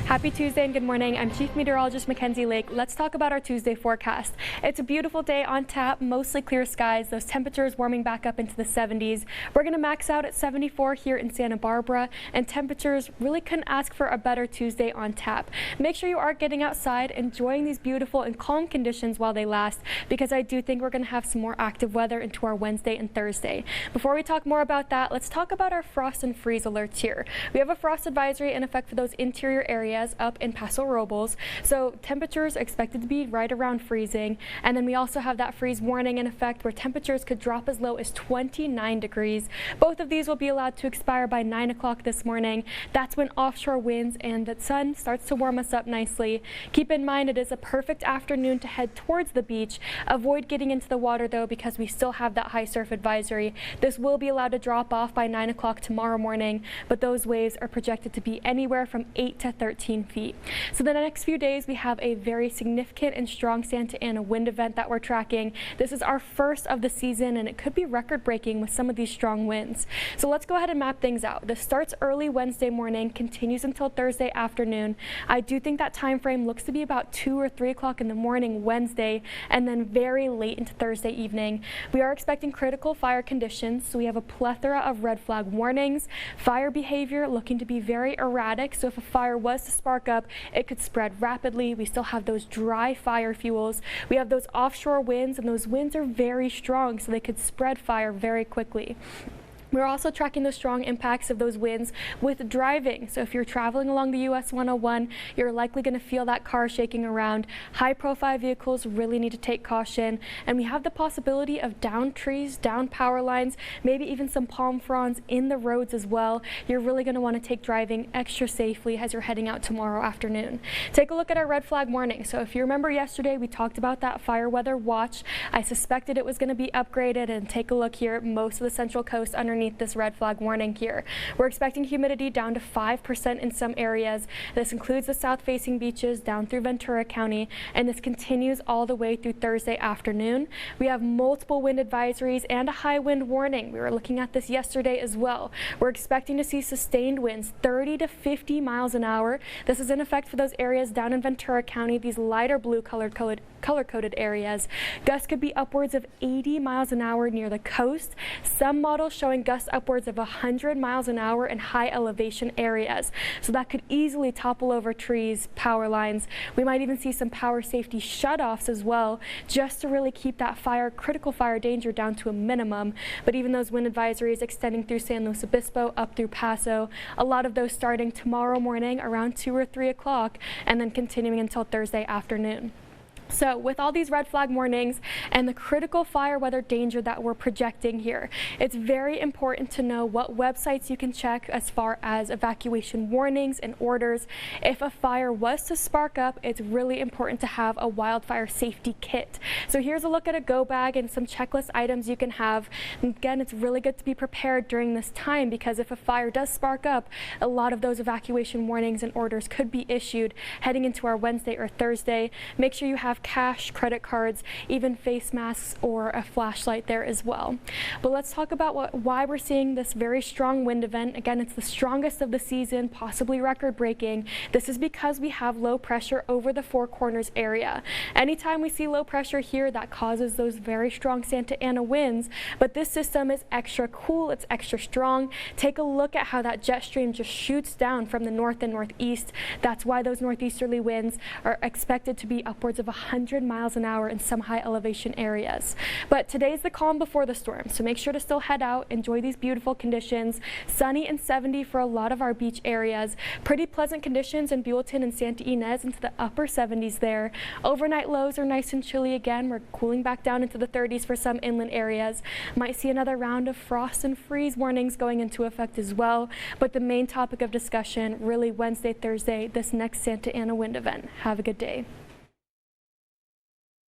Happy Tuesday and good morning. I'm Chief Meteorologist Mackenzie Lake. Let's talk about our Tuesday forecast. It's a beautiful day on tap, mostly clear skies, those temperatures warming back up into the 70s. We're going to max out at 74 here in Santa Barbara, and temperatures really couldn't ask for a better Tuesday on tap. Make sure you are getting outside, enjoying these beautiful and calm conditions while they last, because I do think we're going to have some more active weather into our Wednesday and Thursday. Before we talk more about that, let's talk about our frost and freeze alerts here. We have a frost advisory in effect for those interior areas up in Paso Robles, so temperatures are expected to be right around freezing, and then we also have that freeze warning in effect where temperatures could drop as low as 29 degrees. Both of these will be allowed to expire by 9 o'clock this morning. That's when offshore winds and the sun starts to warm us up nicely. Keep in mind it is a perfect afternoon to head towards the beach. Avoid getting into the water though, because we still have that high surf advisory. This will be allowed to drop off by 9 o'clock tomorrow morning, but those waves are projected to be anywhere from 8 to 13 feet. So the next few days we have a very significant and strong Santa Ana wind event that we're tracking. This is our first of the season and it could be record breaking with some of these strong winds. So let's go ahead and map things out. This starts early Wednesday morning, continues until Thursday afternoon. I do think that time frame looks to be about 2 or 3 o'clock in the morning Wednesday, and then very late into Thursday evening. We are expecting critical fire conditions, so we have a plethora of red flag warnings. Fire behavior looking to be very erratic, so if a fire was to spark up, it could spread rapidly. We still have those dry fire fuels. We have those offshore winds, and those winds are very strong, so they could spread fire very quickly. We're also tracking the strong impacts of those winds with driving. So if you're traveling along the US 101, you're likely going to feel that car shaking around. High profile vehicles really need to take caution. And we have the possibility of downed trees, downed power lines, maybe even some palm fronds in the roads as well. You're really going to want to take driving extra safely as you're heading out tomorrow afternoon. Take a look at our red flag warning. So if you remember yesterday, we talked about that fire weather watch. I suspected it was going to be upgraded, and take a look here at most of the Central Coast underneath this red flag warning here. We're expecting humidity down to 5% in some areas. This includes the south-facing beaches down through Ventura County, and this continues all the way through Thursday afternoon. We have multiple wind advisories and a high wind warning. We were looking at this yesterday as well. We're expecting to see sustained winds 30 to 50 miles an hour. This is in effect for those areas down in Ventura County, these lighter blue color-coded areas. Gusts could be upwards of 80 miles an hour near the coast. Some models showing gusts upwards of 100 miles an hour in high elevation areas. So that could easily topple over trees, power lines. We might even see some power safety shutoffs as well, just to really keep that critical fire danger down to a minimum. But even those wind advisories extending through San Luis Obispo up through Paso, a lot of those starting tomorrow morning around 2 or 3 o'clock and then continuing until Thursday afternoon. So with all these red flag warnings and the critical fire weather danger that we're projecting here, it's very important to know what websites you can check as far as evacuation warnings and orders. If a fire was to spark up, it's really important to have a wildfire safety kit. So here's a look at a go bag and some checklist items you can have. And again, it's really good to be prepared during this time, because if a fire does spark up, a lot of those evacuation warnings and orders could be issued heading into our Wednesday or Thursday. Make sure you have cash, credit cards, even face masks or a flashlight there as well. But let's talk about why we're seeing this very strong wind event. Again, it's the strongest of the season, possibly record breaking. This is because we have low pressure over the Four Corners area. Anytime we see low pressure here, that causes those very strong Santa Ana winds, but this system is extra cool, it's extra strong. Take a look at how that jet stream just shoots down from the north and northeast. That's why those northeasterly winds are expected to be upwards of 100 miles an hour in some high elevation areas. But today's the calm before the storm, so make sure to still head out, enjoy these beautiful conditions. Sunny and 70 for a lot of our beach areas. Pretty pleasant conditions in Buellton and Santa Ynez into the upper 70s there. Overnight lows are nice and chilly again. We're cooling back down into the 30s for some inland areas. Might see another round of frost and freeze warnings going into effect as well. But the main topic of discussion really Wednesday, Thursday, this next Santa Ana wind event. Have a good day.